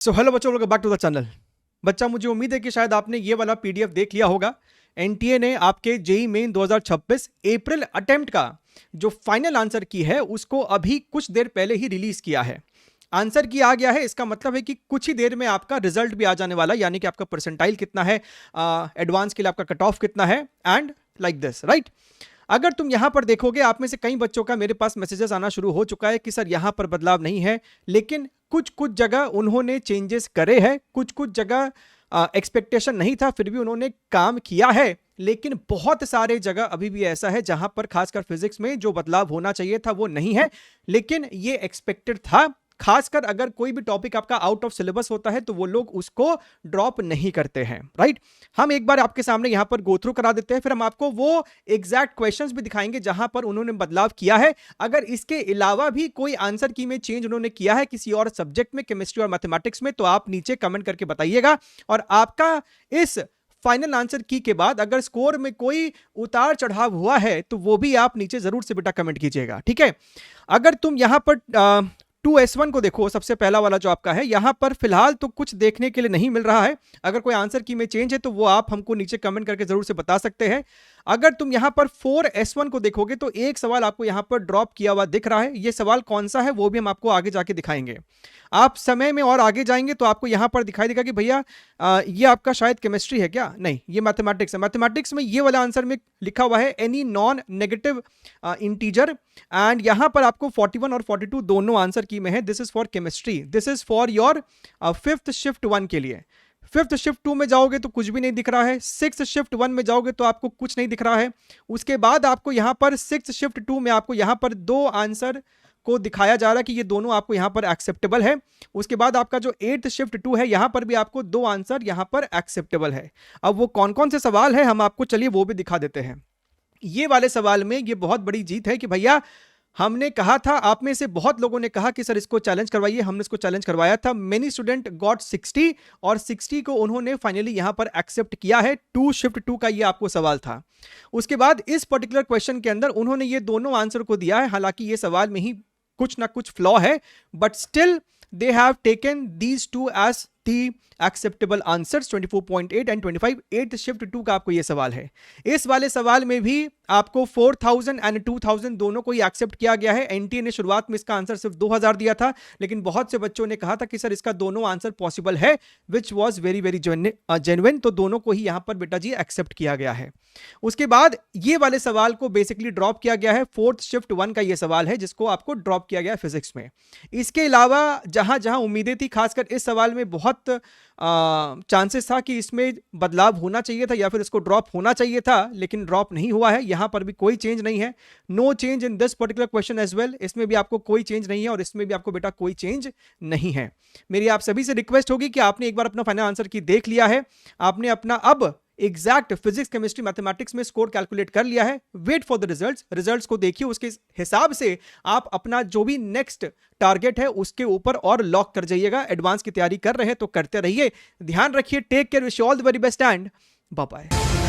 सो hello बच्चों, welcome back to the channel. बच्चा, मुझे उम्मीद है कि शायद आपने ये वाला पीडीएफ देख लिया होगा। एनटीए ने आपके जेई मेन 2026 अप्रैल अटेम्प्ट का जो फाइनल आंसर की है उसको अभी कुछ देर पहले ही रिलीज किया है। आंसर की आ गया है, इसका मतलब है कि कुछ ही देर में आपका रिजल्ट भी आ जाने वाला है, यानी कि आपका परसेंटाइल कितना है, एडवांस के लिए आपका कट ऑफ कितना है, एंड लाइक दिस, राइट। अगर तुम यहां पर देखोगे, आप में से कई बच्चों का मेरे पास मैसेजेस आना शुरू हो चुका है कि सर यहां पर बदलाव नहीं है, लेकिन कुछ कुछ जगह उन्होंने चेंजेस करे हैं, कुछ कुछ जगह एक्सपेक्टेशन नहीं था फिर भी उन्होंने काम किया है। लेकिन बहुत सारे जगह अभी भी ऐसा है जहां पर खासकर फिजिक्स में जो बदलाव होना चाहिए था वो नहीं है, लेकिन ये एक्सपेक्टेड था। खासकर अगर कोई भी टॉपिक आपका आउट ऑफ सिलेबस होता है तो वो लोग उसको ड्रॉप नहीं करते हैं, राइट। हम एक बार आपके सामने यहां पर गो थ्रू करा देते हैं, फिर हम आपको वो एग्जैक्ट क्वेश्चंस भी दिखाएंगे जहां पर उन्होंने बदलाव किया है। अगर इसके अलावा भी कोई आंसर की में चेंज उन्होंने किया है किसी और सब्जेक्ट में, केमिस्ट्री और मैथमेटिक्स में, तो आप नीचे कमेंट करके बताइएगा। और आपका इस फाइनल आंसर की के बाद अगर स्कोर में कोई उतार चढ़ाव हुआ है तो वो भी आप नीचे जरूर से बेटा कमेंट कीजिएगा, ठीक है। अगर तुम यहां पर 2S1 को देखो, सबसे पहला वाला जो आपका है, यहां पर फिलहाल तो कुछ देखने के लिए नहीं मिल रहा है। अगर कोई आंसर की में चेंज है तो वो आप हमको नीचे कमेंट करके जरूर से बता सकते हैं। अगर तुम यहां पर 4S1 को देखोगे तो एक सवाल आपको यहां पर ड्रॉप किया हुआ दिख रहा है। ये सवाल कौन सा है वो भी हम आपको आगे जाके दिखाएंगे। आप समय में और आगे जाएंगे तो आपको यहां पर दिखाई देगा कि भैया ये आपका शायद केमिस्ट्री है क्या, नहीं ये मैथमेटिक्स है। मैथमेटिक्स में ये वाला आंसर में लिखा हुआ है any non negative integer, and यहां पर आपको 41 और 42 दोनों आंसर की में है। This is for chemistry, this is for your fifth shift 1 के लिए। फिफ्थ शिफ्ट 2 में जाओगे तो कुछ भी नहीं दिख रहा है, सिक्स शिफ्ट 1 में जाओगे तो आपको कुछ नहीं दिख रहा है। उसके बाद आपको यहां पर सिक्स शिफ्ट 2 में आपको यहां पर दो आंसर को दिखाया जा रहा है कि ये दोनों आपको यहां पर एक्सेप्टेबल है। उसके बाद आपका जो 8th शिफ्ट 2 है यहां पर भी आपको दो आंसर यहां पर एक्सेप्टेबल है। अब वो कौन कौन से सवाल है हम आपको चलिए वो भी दिखा देते हैं। ये वाले सवाल में ये बहुत बड़ी जीत है कि भैया हमने कहा था, आप में से बहुत लोगों ने कहा कि सर इसको चैलेंज करवाइए, हमने इसको चैलेंज करवाया था। मेनी स्टूडेंट गॉट 60 और 60 को उन्होंने फाइनली यहां पर एक्सेप्ट किया है। 2 शिफ्ट 2 का ये आपको सवाल था। उसके बाद इस पर्टिकुलर क्वेश्चन के अंदर उन्होंने ये दोनों आंसर को दिया है, हालांकि ये सवाल में ही कुछ ना कुछ फ्लॉ है, but still they have taken these two as the acceptable answers 24.8 and 25। 8th shift 2 का आपको ये सवाल है। इस वाले सवाल में भी आपको 4000 एंड 2000 दोनों को ही एक्सेप्ट किया गया है। एनटीए ने शुरुआत में इसका आंसर सिर्फ 2000 दिया था, लेकिन बहुत से बच्चों ने कहा था कि सर इसका दोनों आंसर पॉसिबल है, which was very very genuine, तो दोनों को ही यहां पर बेटा जी एक्सेप्ट किया गया है। उसके बाद ये वाले सवाल को बेसिकली ड्रॉप किया गया है। फोर्थ शिफ्ट 1 का ये सवाल है जिसको आपको ड्रॉप किया गया है फिजिक्स में। इसके अलावा जहां जहां उम्मीदें थी, खासकर इस सवाल में बहुत चांसेस था कि इसमें बदलाव होना चाहिए था या फिर इसको ड्रॉप होना चाहिए था, लेकिन ड्रॉप नहीं हुआ है। यहां पर भी कोई चेंज नहीं है। No change in this particular question as well. इसमें भी आपको कोई चेंज नहीं है और इसमें भी आपको बेटा कोई चेंज नहीं है। मेरी आप सभी से रिक्वेस्ट होगी कि आपने एक बार अपना फाइनल आंसर की देख लिया है, आपने अपना अब एग्जैक्ट फिजिक्स केमिस्ट्री मैथमेटिक्स में स्कोर कैलकुलेट कर लिया है। वेट फॉर द रिजल्ट्स को देखिए, उसके हिसाब से आप अपना जो भी नेक्स्ट टारगेट है उसके ऊपर और लॉक कर जाइएगा। एडवांस की तैयारी कर रहे हैं तो करते रहिए। ध्यान रखिए, take care, wish all the very best and bye bye.